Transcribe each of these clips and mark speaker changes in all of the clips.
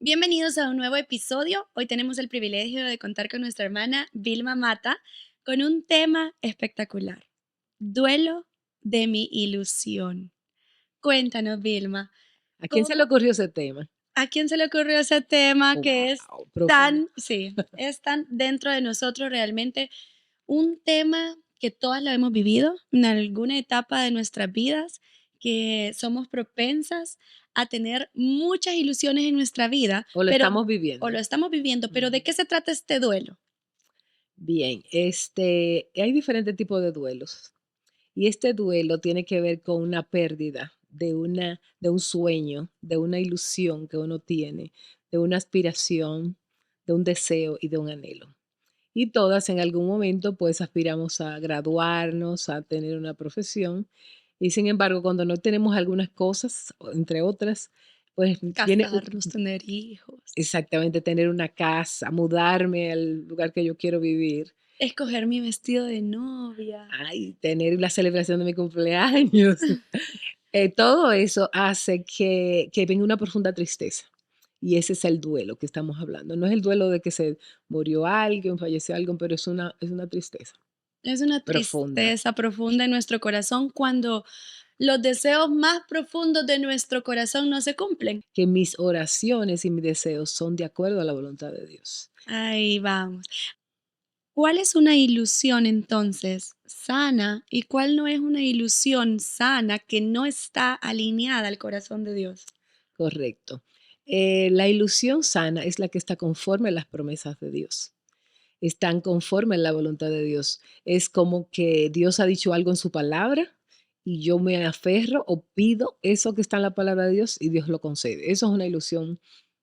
Speaker 1: Bienvenidos a un nuevo episodio. Hoy tenemos el privilegio de contar con nuestra hermana Vilma Mata con un tema espectacular. Duelo de mi ilusión. Cuéntanos, Vilma,
Speaker 2: ¿A quién se le
Speaker 1: ¿cómo,
Speaker 2: ocurrió ese tema?
Speaker 1: a quién se le ocurrió ese tema que es
Speaker 2: Wow, profundo.
Speaker 1: tan, sí, es tan dentro de nosotros realmente un tema que todas lo hemos vivido en alguna etapa de nuestras vidas, que somos propensas a tener muchas ilusiones en nuestra vida,
Speaker 2: O lo
Speaker 1: pero
Speaker 2: estamos
Speaker 1: o lo
Speaker 2: viviendo.
Speaker 1: estamos viviendo, pero ¿de
Speaker 2: Ujú.
Speaker 1: qué se trata este duelo?
Speaker 2: Bien, hay diferentes tipos de duelos. Y este duelo tiene que ver con una pérdida de un sueño, de una ilusión que uno tiene, de una aspiración, de un deseo y de un anhelo. Y todas en algún momento pues aspiramos a graduarnos, a tener una profesión. Y sin embargo, cuando no tenemos algunas cosas, entre otras, pues viene
Speaker 1: Casarnos, tener hijos,
Speaker 2: exactamente tener una casa, mudarme al lugar que yo quiero vivir,
Speaker 1: escoger mi vestido de novia.
Speaker 2: ay, tener la celebración de mi cumpleaños. Todo eso hace que venga una profunda tristeza. Y ese es el duelo que estamos hablando. No es el duelo de que se murió alguien, falleció alguien, pero es una tristeza
Speaker 1: Es una
Speaker 2: profunda.
Speaker 1: tristeza profunda en nuestro corazón cuando los deseos más profundos de nuestro corazón no se cumplen.
Speaker 2: Que mis oraciones y mis deseos son de acuerdo a la voluntad de Dios.
Speaker 1: Ahí vamos. ¿Cuál es una ilusión entonces sana y cuál no es una ilusión sana que no está alineada al corazón de Dios?
Speaker 2: Correcto. La ilusión sana es la que está conforme a las promesas de Dios. Están conforme a la voluntad de Dios. Es como que Dios ha dicho algo en su palabra y yo me aferro o pido eso que está en la palabra de Dios y Dios lo concede. Eso es una ilusión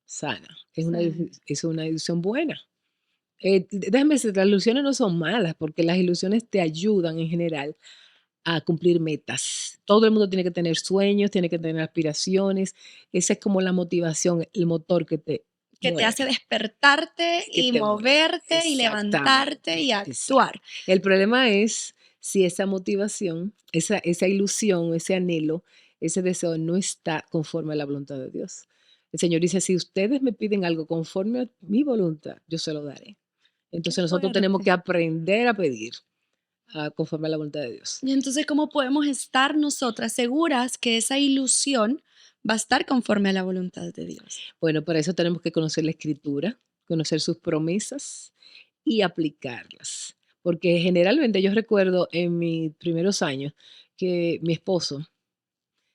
Speaker 2: sana,
Speaker 1: Sana.
Speaker 2: es una ilusión buena. Déjame decir, las ilusiones no son malas porque las ilusiones te ayudan en general a cumplir metas. Todo el mundo tiene que tener sueños, tiene que tener aspiraciones. Esa es como la motivación, el motor que te
Speaker 1: Que te
Speaker 2: mueve,
Speaker 1: hace despertarte
Speaker 2: que
Speaker 1: y
Speaker 2: te mueve.
Speaker 1: moverte y levantarte
Speaker 2: Exactamente,
Speaker 1: y
Speaker 2: exacto.
Speaker 1: actuar.
Speaker 2: El problema es si esa motivación, esa ilusión, ese anhelo, ese deseo no está conforme a la voluntad de Dios. El Señor dice, si ustedes me piden algo conforme a mi voluntad, yo se lo daré.
Speaker 1: Qué
Speaker 2: Entonces nosotros tenemos
Speaker 1: fuerte.
Speaker 2: que aprender a pedir conforme a la voluntad de Dios.
Speaker 1: Y entonces, ¿cómo podemos estar nosotras seguras que esa ilusión va a estar conforme a la voluntad de Dios?
Speaker 2: Bueno, para eso tenemos que conocer la escritura, conocer sus promesas y aplicarlas. Porque generalmente yo recuerdo en mis primeros años que mi esposo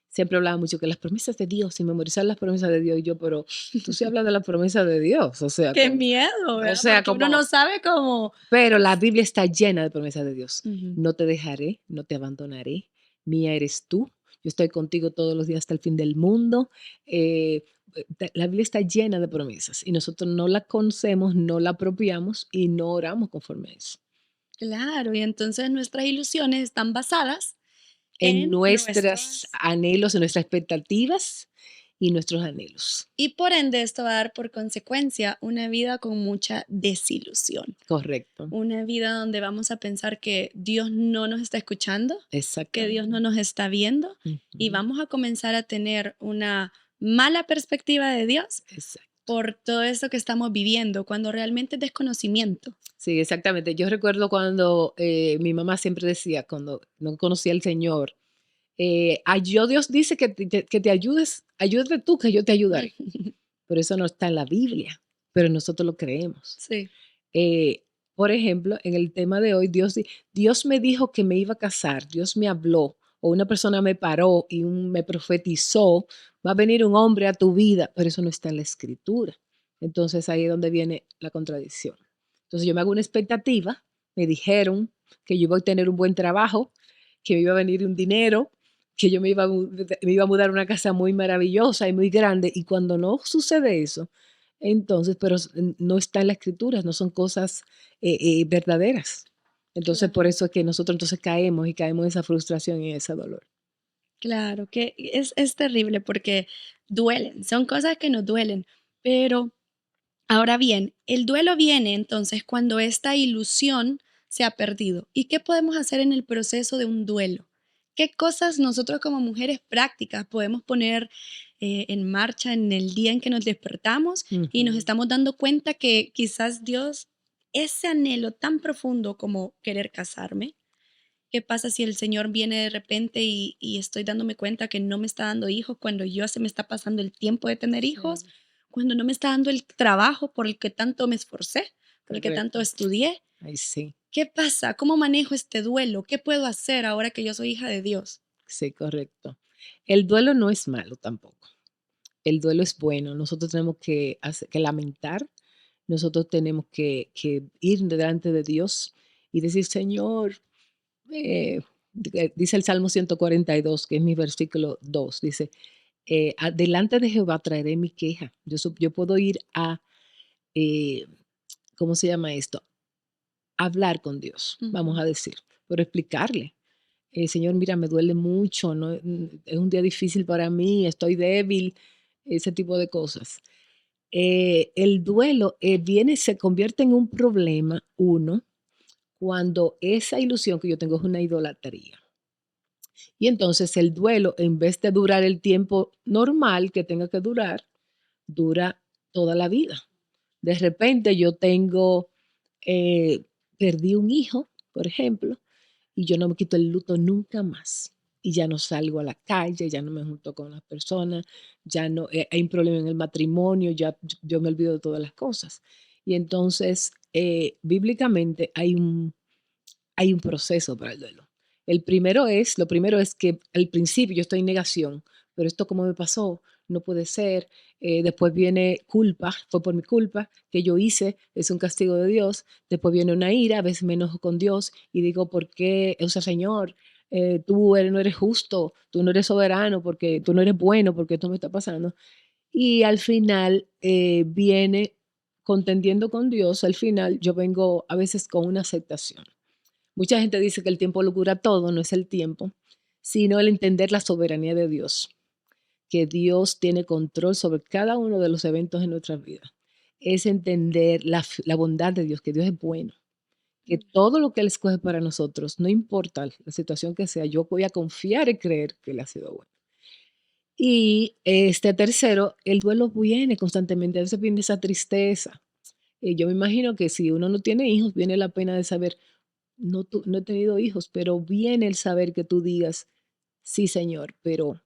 Speaker 2: siempre hablaba mucho que las promesas de Dios y memorizar las promesas de Dios. Y yo, pero tú sí hablas de las promesas de Dios,
Speaker 1: Qué miedo,
Speaker 2: o
Speaker 1: ¿verdad?
Speaker 2: sea,
Speaker 1: Porque uno no
Speaker 2: como,
Speaker 1: sabe cómo.
Speaker 2: pero la Biblia está llena de promesas de Dios.
Speaker 1: Ujú.
Speaker 2: No te dejaré, no te abandonaré, mía eres tú. Yo estoy contigo todos los días hasta el fin del mundo. Eh, la Biblia está llena de promesas y nosotros no la conocemos, no la apropiamos y no oramos conforme a eso.
Speaker 1: Claro, y entonces nuestras ilusiones están basadas
Speaker 2: En
Speaker 1: en
Speaker 2: nuestros
Speaker 1: nuestras.
Speaker 2: anhelos, en nuestras expectativas y nuestros anhelos.
Speaker 1: Y por ende esto va a dar por consecuencia una vida con mucha desilusión,
Speaker 2: Correcto,
Speaker 1: una vida donde vamos a pensar que Dios no nos está escuchando, que Dios no
Speaker 2: exactamente.
Speaker 1: nos está viendo y
Speaker 2: Ujú,
Speaker 1: vamos a comenzar a tener una mala perspectiva de Dios
Speaker 2: exacto.
Speaker 1: por todo esto que estamos viviendo, cuando realmente es desconocimiento.
Speaker 2: Sí, exactamente. Yo recuerdo cuando mi mamá siempre decía, cuando no conocía al Señor, yo Dios dice que te ayudes, ayúdate tú, que yo te ayudaré. Pero eso no está en la Biblia, pero nosotros lo creemos.
Speaker 1: Sí,
Speaker 2: Eh, por ejemplo, en el tema de hoy, Dios me dijo que me iba a casar, Dios me habló, o una persona me paró y me profetizó, va a venir un hombre a tu vida, pero eso no está en la escritura. Entonces ahí es donde viene la contradicción. Entonces yo me hago una expectativa, me dijeron que yo iba a tener un buen trabajo, que me iba a venir un dinero, que yo me iba a mudar a una casa muy maravillosa y muy grande, y cuando no sucede eso, entonces, pero no está en la escritura, no son cosas verdaderas. Entonces, por
Speaker 1: claro.
Speaker 2: eso es que nosotros entonces caemos y caemos en esa frustración y en ese dolor.
Speaker 1: Claro, que es terrible porque duelen, son cosas que nos duelen, pero ahora bien, el duelo viene entonces cuando esta ilusión se ha perdido. ¿Y qué podemos hacer en el proceso de un duelo? ¿Qué cosas nosotros como mujeres prácticas podemos poner en marcha en el día en que nos despertamos y nos
Speaker 2: Ujú.
Speaker 1: estamos dando cuenta que quizás Dios, ese anhelo tan profundo como querer casarme? ¿Qué pasa si el Señor viene de repente y estoy dándome cuenta que no me está dando hijos cuando yo se me está pasando el tiempo de tener hijos?
Speaker 2: Sí,
Speaker 1: Cuando no me está dando el trabajo por el que tanto me esforcé, por el que tanto
Speaker 2: correcto.
Speaker 1: estudié.
Speaker 2: Ay, sí,
Speaker 1: ¿Qué pasa? ¿Cómo manejo este duelo? ¿Qué puedo hacer ahora que yo soy hija de Dios?
Speaker 2: sí, correcto. El duelo no es malo tampoco. El duelo es bueno. Nosotros tenemos que lamentar, nosotros tenemos que ir delante de Dios y decir, Señor, dice el Salmo 142, que es mi versículo 2, dice, delante de Jehová traeré mi queja. Yo puedo ir a, eh, ¿cómo se llama esto? Hablar con Dios, vamos
Speaker 1: Ujú.
Speaker 2: a decir, pero explicarle. Señor, mira, me duele mucho, ¿no? Es un día difícil para mí, estoy débil, ese tipo de cosas. El duelo se convierte en un problema, uno, cuando esa ilusión que yo tengo es una idolatría. Y entonces el duelo, en vez de durar el tiempo normal que tenga que durar, dura toda la vida. De repente yo eh, perdí un hijo, por ejemplo, y yo no me quito el luto nunca más. Y ya no salgo a la calle, ya no me junto con las personas, ya no hay un problema en el matrimonio, ya yo me olvido de todas las cosas. Y entonces, bíblicamente hay un proceso para el duelo. Lo primero es que al principio yo estoy en negación, pero esto como me pasó, no puede ser. Después viene culpa, fue por mi culpa que yo hice, es un castigo de Dios. Después viene una ira, a veces me enojo con Dios y digo, ¿por qué? O sea, Señor, no eres justo, tú no eres soberano, porque tú no eres bueno, porque esto me está pasando. Y al final viene contendiendo con Dios, al final yo vengo a veces con una aceptación. Mucha gente dice que el tiempo lo cura todo, no es el tiempo, sino el entender la soberanía de Dios, que Dios tiene control sobre cada uno de los eventos en nuestras vidas. Es entender la bondad de Dios, que Dios es bueno, que todo lo que Él escoge para nosotros, no importa la situación que sea, yo voy a confiar y creer que Él ha sido bueno. Y este tercero, el duelo viene constantemente, a veces viene esa tristeza. Yo me imagino que si uno no tiene hijos, viene la pena de saber, no he tenido hijos, pero viene el saber que tú digas: "Sí, Señor, pero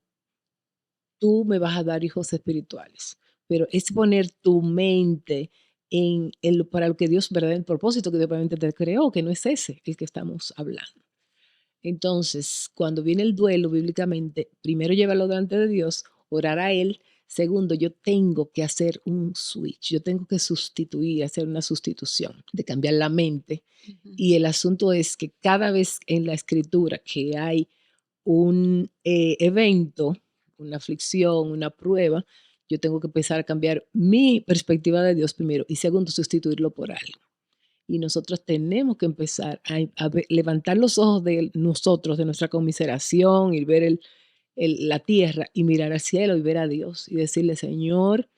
Speaker 2: tú me vas a dar hijos espirituales". Pero es poner tu mente en lo para lo que Dios, ¿verdad? El propósito que Dios realmente te creó, que no es ese el que estamos hablando. Entonces, cuando viene el duelo bíblicamente, primero llévalo delante de Dios, orar a Él. Segundo, yo tengo que hacer un switch, yo tengo que sustituir, hacer una sustitución, de cambiar la mente.
Speaker 1: Ujú.
Speaker 2: Y el asunto es que cada vez en la escritura que hay un evento, una aflicción, una prueba, yo tengo que empezar a cambiar mi perspectiva de Dios primero y segundo, sustituirlo por algo. Y nosotros tenemos que empezar levantar los ojos de nosotros, de nuestra conmiseración y ver la tierra y mirar al cielo y ver a Dios y decirle, Señor,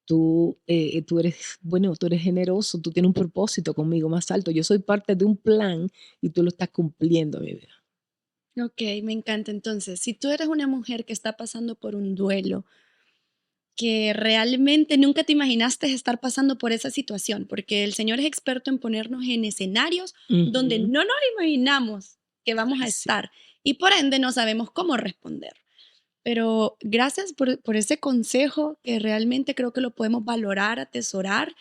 Speaker 2: tú eres, bueno, tú eres generoso, tú tienes un propósito conmigo más alto. Yo soy parte de un plan y tú lo estás cumpliendo, mi vida.
Speaker 1: Ok, me encanta. Entonces, si tú eres una mujer que está pasando por un duelo, que realmente nunca te imaginaste estar pasando por esa situación, porque el Señor es experto en ponernos en escenarios donde
Speaker 2: Ujú.
Speaker 1: no nos imaginamos que vamos a
Speaker 2: Ay, sí.
Speaker 1: estar y por ende no sabemos cómo responder. Pero gracias por ese consejo que realmente creo que lo podemos valorar, atesorar,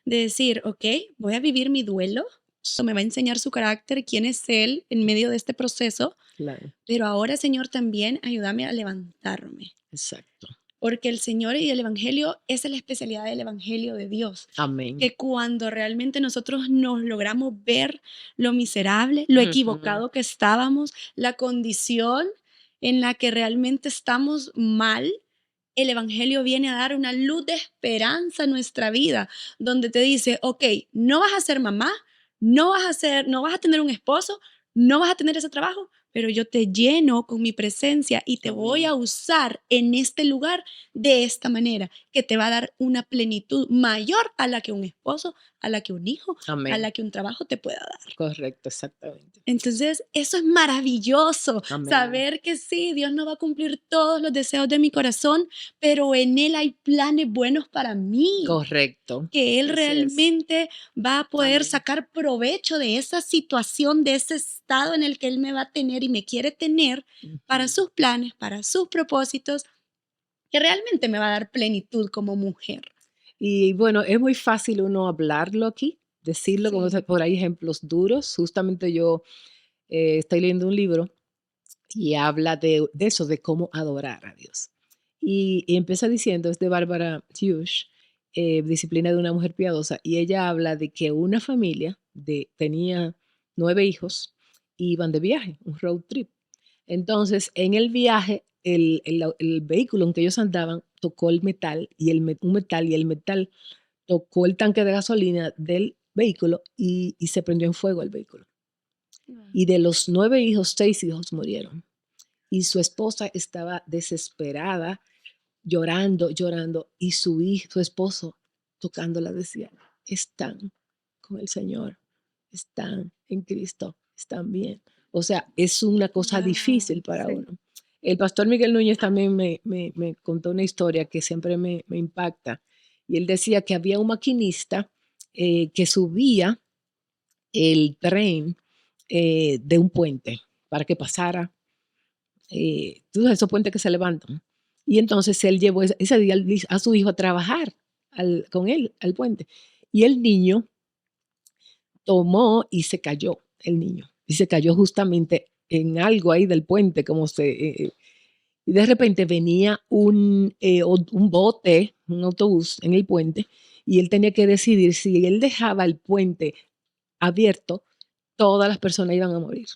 Speaker 1: de decir, ok, voy a vivir mi duelo, esto me va a enseñar su carácter, quién es Él en medio de este proceso,
Speaker 2: Claro,
Speaker 1: pero ahora, Señor, también ayúdame a levantarme,
Speaker 2: exacto.
Speaker 1: porque el Señor y el Evangelio, esa es la especialidad del Evangelio de Dios,
Speaker 2: Amén.
Speaker 1: que cuando realmente nosotros nos logramos ver lo miserable, lo
Speaker 2: Ujú.
Speaker 1: equivocado que estábamos, la condición en la que realmente estamos mal, el Evangelio viene a dar una luz de esperanza a nuestra vida, donde te dice, ok, no vas a ser mamá, no vas a tener un esposo, no vas a tener ese trabajo, pero yo te lleno con mi presencia y te voy
Speaker 2: Amén.
Speaker 1: a usar en este lugar de esta manera, que te va a dar una plenitud mayor a la que un esposo, a la que un hijo, a
Speaker 2: Amén.
Speaker 1: la que un trabajo te pueda dar.
Speaker 2: Correcto, exactamente.
Speaker 1: Entonces, eso es maravilloso,
Speaker 2: Amén.
Speaker 1: saber que sí, Dios no va a cumplir todos los deseos de mi corazón, pero en Él hay planes buenos para mí,
Speaker 2: Correcto.
Speaker 1: que Él
Speaker 2: Así es.
Speaker 1: realmente va a poder
Speaker 2: Amén.
Speaker 1: sacar provecho de esa situación, de ese estado en el que Él me va a tener y me quiere tener para
Speaker 2: Ujú.
Speaker 1: sus planes, para sus propósitos, que realmente me va a dar plenitud como mujer.
Speaker 2: Y bueno, es muy fácil uno hablarlo aquí, decirlo, como
Speaker 1: Sí.
Speaker 2: por ahí ejemplos duros. Justamente yo estoy leyendo un libro y habla de eso, de cómo adorar a Dios. Y empieza diciendo, es de Barbara Hughes, Disciplina de una mujer piadosa, y ella habla de que una familia tenía 9 hijos y iban de viaje, un road trip. Entonces, en el viaje, el vehículo en que ellos andaban tocó el metal y un metal y el metal tocó el tanque de gasolina del vehículo y se prendió en fuego el vehículo. Y de los 9 hijos, 6 hijos murieron. Y su esposa estaba desesperada, llorando, llorando, y su esposo tocándola decía, están con el Señor, están en Cristo, están bien. O sea, es una cosa difícil para
Speaker 1: Sí.
Speaker 2: uno. El pastor Miguel Núñez también me contó una historia que siempre me impacta. Y él decía que había un maquinista que subía el tren de un puente para que pasara. Tú sabes, esos puentes que se levantan. Y entonces él llevó ese día a su hijo a trabajar con él al puente. Y el niño tomó y se cayó, el niño. Y se cayó justamente en algo ahí del puente, y de repente venía un bote, un autobús en el puente, y él tenía que decidir si él dejaba el puente abierto, todas las personas iban a morir.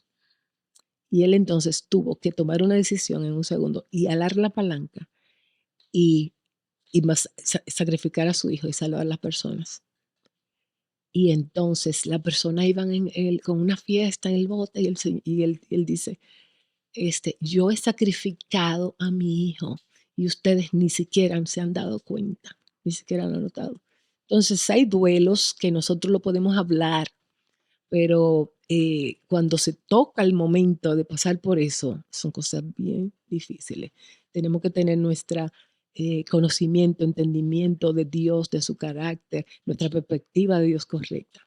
Speaker 2: Y él entonces tuvo que tomar una decisión en un segundo y alar la palanca y, sacrificar a su hijo y salvar a las personas. Y entonces la persona iban con una fiesta en el bote y él dice, yo he sacrificado a mi hijo y ustedes ni siquiera se han dado cuenta, ni siquiera lo han notado. Entonces hay duelos que nosotros lo podemos hablar, pero cuando se toca el momento de pasar por eso, son cosas bien difíciles. Tenemos que tener nuestro conocimiento, entendimiento de Dios, de su carácter, nuestra perspectiva de Dios correcta.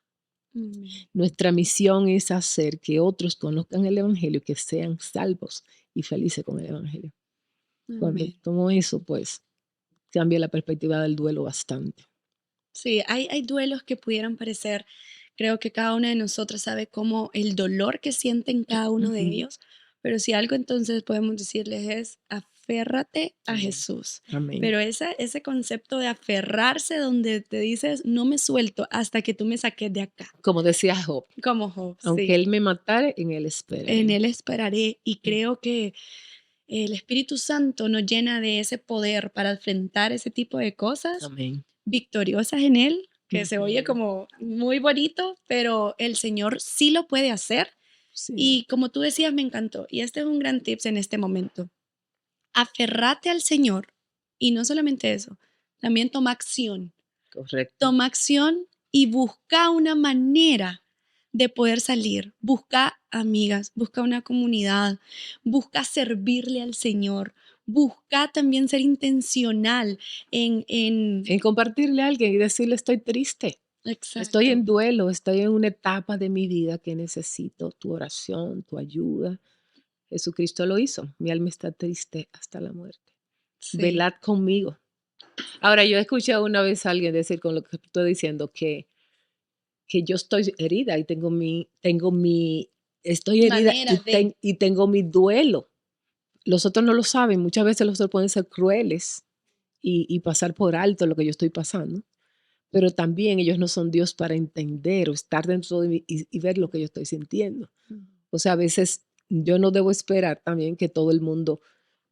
Speaker 2: Nuestra misión es hacer que otros conozcan el Evangelio, que sean salvos y felices con el Evangelio. Cuando
Speaker 1: Amén.
Speaker 2: tomo eso, pues cambia la perspectiva del duelo bastante.
Speaker 1: Sí, hay duelos que pudieran parecer, creo que cada una de nosotras sabe cómo el dolor que sienten cada uno de
Speaker 2: Ujú.
Speaker 1: ellos, pero si algo entonces podemos decirles es aférrate a
Speaker 2: Amén.
Speaker 1: Jesús.
Speaker 2: Amén.
Speaker 1: Pero ese concepto de aferrarse donde te dices, no me suelto hasta que tú me saques de acá,
Speaker 2: Como decía Job,
Speaker 1: como Job,
Speaker 2: aunque
Speaker 1: sí,
Speaker 2: él me matare, en él
Speaker 1: en
Speaker 2: esperaré.
Speaker 1: Él esperaré y creo que el Espíritu Santo nos llena de ese poder para enfrentar ese tipo de cosas
Speaker 2: Amén.
Speaker 1: victoriosas en Él, que se oye
Speaker 2: Ujú.
Speaker 1: como muy bonito, pero el Señor sí lo puede hacer.
Speaker 2: Sí,
Speaker 1: Y como tú decías, me encantó. Y este es un gran tips en este momento. Aferrate al Señor. Y no solamente eso, también toma acción.
Speaker 2: correcto.
Speaker 1: Toma acción y busca una manera de poder salir. Busca amigas, busca una comunidad, busca servirle al Señor, busca también ser intencional en
Speaker 2: En compartirle a alguien y decirle, estoy triste, estoy
Speaker 1: exacto.
Speaker 2: en duelo, estoy en una etapa de mi vida que necesito tu oración, tu ayuda. Jesucristo lo hizo. Mi alma está triste hasta la muerte.
Speaker 1: Sí,
Speaker 2: Velad conmigo. Ahora, yo escuché una vez a alguien decir con lo que estoy diciendo que yo estoy herida y estoy herida
Speaker 1: manera de.
Speaker 2: y tengo mi duelo. Los otros no lo saben. Muchas veces los otros pueden ser crueles y pasar por alto lo que yo estoy pasando, pero también ellos no son Dios para entender o estar dentro de mí y ver lo que yo estoy sintiendo. O sea, a veces yo no debo esperar también que todo el mundo,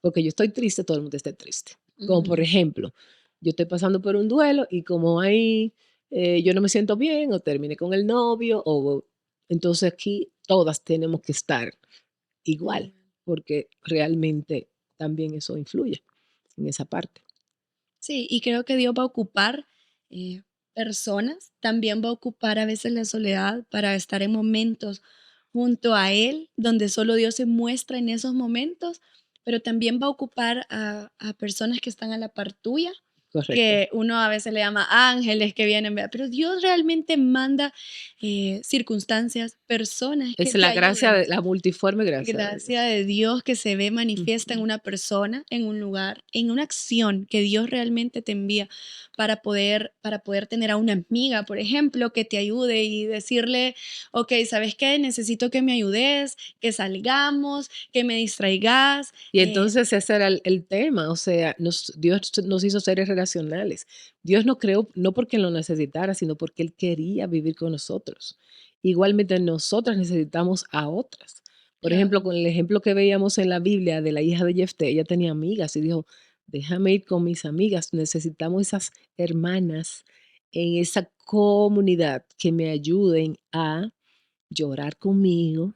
Speaker 2: porque yo estoy triste, todo el mundo esté triste. Como por
Speaker 1: Ujú.
Speaker 2: ejemplo, yo estoy pasando por un duelo y como ahí yo no me siento bien o terminé con el novio, entonces aquí todas tenemos que estar igual,
Speaker 1: Amen.
Speaker 2: porque realmente también eso influye en esa parte.
Speaker 1: Sí, y creo que Dios va a ocupar eh, personas, también va a ocupar a veces la soledad para estar en momentos junto a Él, donde solo Dios se muestra en esos momentos, pero también va a ocupar a personas que están a la par tuya,
Speaker 2: Correcto.
Speaker 1: que uno a veces le llama ángeles que vienen, ¿verdad? Pero Dios realmente manda circunstancias, personas que
Speaker 2: Es
Speaker 1: te
Speaker 2: la gracia
Speaker 1: ayuden.
Speaker 2: de la multiforme gracia de
Speaker 1: Gracia
Speaker 2: Dios.
Speaker 1: de Dios que se ve manifiesta en
Speaker 2: Ujú.
Speaker 1: una persona, en un lugar, en una acción que Dios realmente te envía para poder tener a una amiga, por ejemplo, que te ayude y decirle, ok, ¿sabes qué? Necesito que me ayudes, que salgamos, que me distraigas.
Speaker 2: Y entonces ese era el tema, o sea, Dios nos hizo seres relacionales. Dios nos creó no porque lo necesitara, sino porque Él quería vivir con nosotros. Igualmente nosotras necesitamos a otras. Por ejemplo,
Speaker 1: Claro,
Speaker 2: con el ejemplo que veíamos en la Biblia de la hija de Jefté, ella tenía amigas y dijo, déjame ir con mis amigas, necesitamos esas hermanas en esa comunidad que me ayuden a llorar conmigo,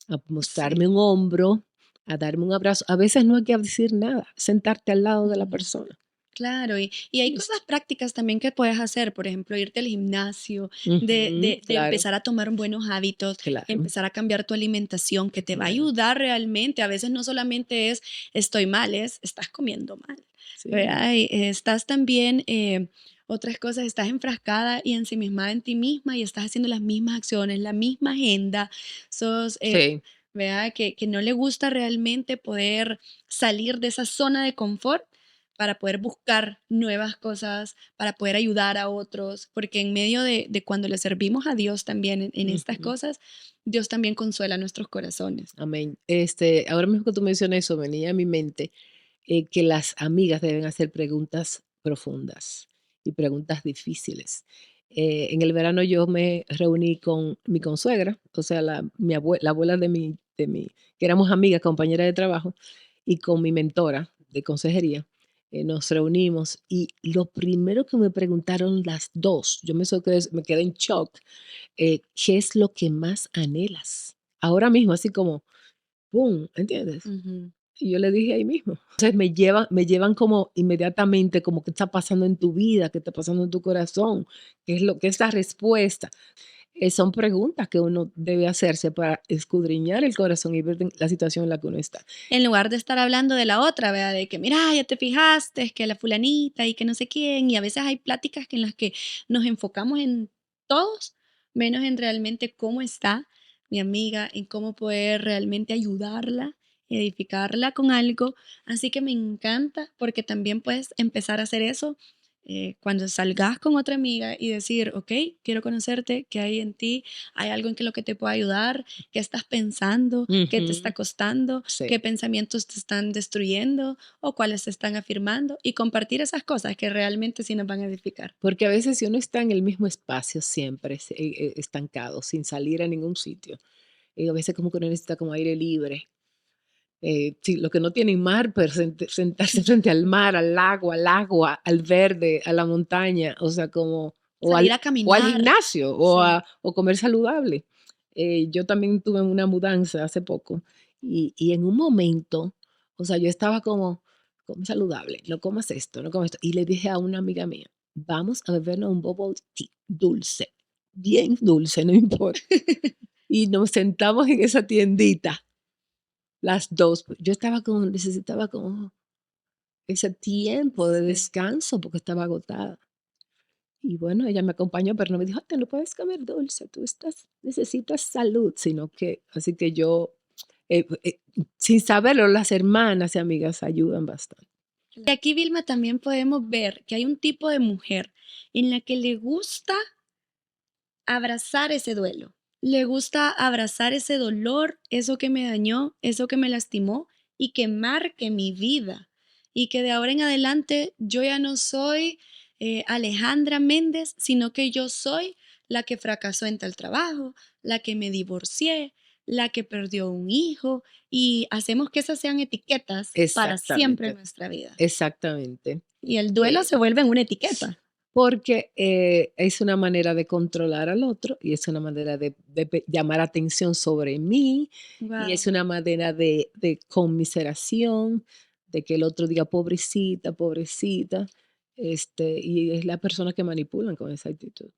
Speaker 2: a mostrarme
Speaker 1: sí.
Speaker 2: un hombro, a darme un abrazo. A veces no hay que decir nada, sentarte al lado de la
Speaker 1: Ujú.
Speaker 2: persona.
Speaker 1: Claro, y hay cosas
Speaker 2: Listo.
Speaker 1: prácticas también que puedes hacer, por ejemplo, irte al gimnasio, de,
Speaker 2: Ujú,
Speaker 1: de, de
Speaker 2: claro,
Speaker 1: empezar a tomar buenos hábitos,
Speaker 2: claro.
Speaker 1: empezar a cambiar tu alimentación, que te va a
Speaker 2: Claro,
Speaker 1: ayudar realmente. A veces no solamente es estoy mal, es estás comiendo mal,
Speaker 2: sí.
Speaker 1: ¿verdad? Y, estás también, otras cosas, estás enfrascada y ensimismada en ti misma y estás haciendo las mismas acciones, la misma agenda, sos,
Speaker 2: Sí,
Speaker 1: ¿verdad? Que no le gusta realmente poder salir de esa zona de confort para poder buscar nuevas cosas, para poder ayudar a otros, porque en medio de cuando le servimos a Dios también en estas
Speaker 2: ujú,
Speaker 1: cosas, Dios también consuela nuestros corazones.
Speaker 2: amén. Ahora mismo que tú mencionas eso, venía a mi mente que las amigas deben hacer preguntas profundas y preguntas difíciles. En el verano yo me reuní con mi consuegra, o sea, la abuela que éramos amigas, compañeras de trabajo, y con mi mentora de consejería. Nos reunimos y lo primero que me preguntaron las dos, me quedé en shock, ¿qué es lo que más anhelas? Ahora mismo, así como, ¡pum! ¿Entiendes?
Speaker 1: Ujú.
Speaker 2: Y yo le dije ahí mismo. Entonces me llevan como inmediatamente, como qué está pasando en tu vida, qué está pasando en tu corazón, qué es la respuesta. Son preguntas que uno debe hacerse para escudriñar el corazón y ver la situación en la que uno está.
Speaker 1: En lugar de estar hablando de la otra, ¿verdad? De que, mira, ya te fijaste, es que la fulanita y que no sé quién, y a veces hay pláticas en las que nos enfocamos en todos, menos en realmente cómo está mi amiga, en cómo poder realmente ayudarla, edificarla con algo. Así que me encanta porque también puedes empezar a hacer eso cuando salgas con otra amiga y decir, ok, quiero conocerte, qué hay en ti, hay algo en que lo que te pueda ayudar, qué estás pensando, qué te está
Speaker 2: Ujú,
Speaker 1: costando,
Speaker 2: sí,
Speaker 1: qué pensamientos te están destruyendo o cuáles te están afirmando y compartir esas cosas que realmente sí nos van a edificar.
Speaker 2: porque a veces si uno está en el mismo espacio siempre, estancado, sin salir a ningún sitio, a veces como que uno necesita como aire libre. Sí, los que no tienen mar, pero sentarse frente al mar, al lago, al agua, al verde, a la montaña, o sea, como,
Speaker 1: Salir a
Speaker 2: o al
Speaker 1: caminar.
Speaker 2: gimnasio,
Speaker 1: Sí,
Speaker 2: o comer saludable. Yo también tuve una mudanza hace poco y en un momento, o sea, yo estaba como, come saludable, no comas esto, no comas esto. Y le dije a una amiga mía, vamos a bebernos un bubble tea dulce, bien dulce, no importa. Y nos sentamos en esa tiendita las 2 yo estaba como necesitaba como ese tiempo de
Speaker 1: sí.
Speaker 2: descanso porque estaba agotada. Y bueno, ella me acompañó, pero no me dijo: "Te no puedes comer dulce, tú necesitas salud", sino que así que yo, sin saberlo, las hermanas y amigas ayudan bastante.
Speaker 1: Y aquí, Vilma, también podemos ver que hay un tipo de mujer en la que le gusta abrazar ese duelo. Le gusta abrazar ese dolor, eso que me dañó, eso que me lastimó y que marque mi vida. Y que de ahora en adelante yo ya no soy Alejandra Méndez, sino que yo soy la que fracasó en tal trabajo, la que me divorcié, la que perdió un hijo y hacemos que esas sean etiquetas para siempre en
Speaker 2: Exactamente,
Speaker 1: nuestra vida.
Speaker 2: exactamente.
Speaker 1: Y el duelo
Speaker 2: Eh
Speaker 1: se vuelve en una etiqueta.
Speaker 2: Porque, es una manera de controlar al otro y es una manera de llamar atención sobre mí, y es
Speaker 1: Wow.
Speaker 2: una manera de conmiseración, de que el otro diga: "Pobrecita, pobrecita". y es la persona que manipulan con esa actitud.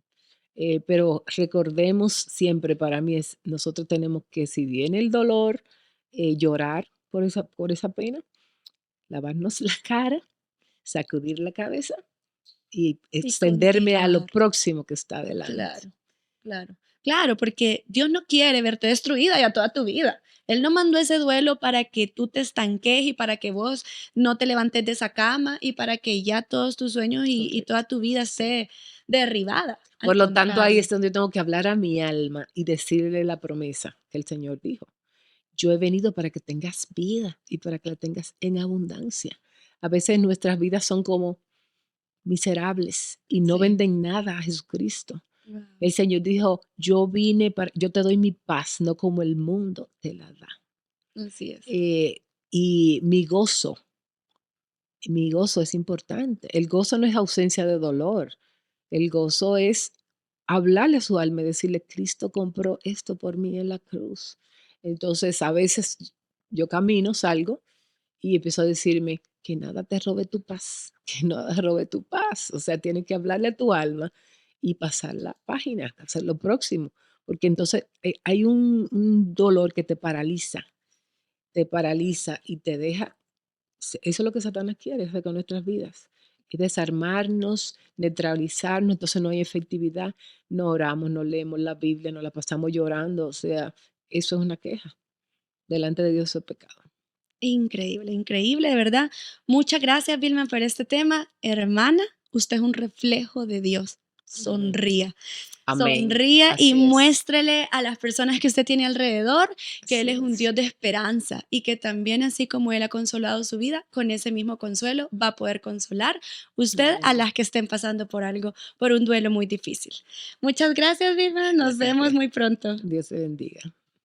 Speaker 2: Pero recordemos siempre, para mí es, nosotros tenemos que, si viene el dolor, llorar por esa pena, lavarnos la cara, sacudir la cabeza y
Speaker 1: Y
Speaker 2: extenderme a lo
Speaker 1: continuar.
Speaker 2: próximo que está adelante.
Speaker 1: Claro, claro. Claro, porque Dios no quiere verte destruida ya toda tu vida. Él no mandó ese duelo para que tú te estanques y para que vos no te levantes de esa cama y para que ya todos tus sueños y
Speaker 2: Correcto.
Speaker 1: toda tu vida esté derribada. Al
Speaker 2: Por lo tanto, ahí
Speaker 1: contrario.
Speaker 2: es donde yo tengo que hablar a mi alma y decirle la promesa que el Señor dijo. Yo he venido para que tengas vida y para que la tengas en abundancia. A veces nuestras vidas son como miserables y no
Speaker 1: Sí.
Speaker 2: venden nada a Jesucristo.
Speaker 1: Wow.
Speaker 2: El Señor dijo, yo te doy mi paz, no como el mundo te la da.
Speaker 1: Así es.
Speaker 2: Eh, y mi gozo es importante. El gozo no es ausencia de dolor. El gozo es hablarle a su alma y decirle, Cristo compró esto por mí en la cruz. Entonces, a veces yo camino, salgo y empiezo a decirme, que nada te robe tu paz, que nada robe tu paz. O sea, tienes que hablarle a tu alma y pasar la página, hacer lo próximo. Porque entonces hay un dolor que te paraliza y te deja. Eso es lo que Satanás quiere hacer con nuestras vidas. Y desarmarnos, neutralizarnos, entonces no hay efectividad, no oramos, no leemos la Biblia, nos la pasamos llorando, o sea, eso es una queja. Delante de Dios es pecado.
Speaker 1: Increíble, increíble, de verdad. Muchas gracias, Vilma, por este tema. Hermana, usted es un reflejo de Dios.
Speaker 2: Ujú.
Speaker 1: Sonría.
Speaker 2: Amén.
Speaker 1: Sonría y
Speaker 2: Así es.
Speaker 1: muéstrele a las personas que usted tiene alrededor que Él
Speaker 2: Así
Speaker 1: es un
Speaker 2: es.
Speaker 1: Dios de esperanza y que también así como Él ha consolado su vida, con ese mismo consuelo va a poder consolar usted a
Speaker 2: Amén.
Speaker 1: las que estén pasando por algo, por un duelo muy difícil. Muchas gracias, Vilma. Nos
Speaker 2: Gracias a
Speaker 1: vemos
Speaker 2: ti.
Speaker 1: muy pronto.
Speaker 2: Dios te bendiga.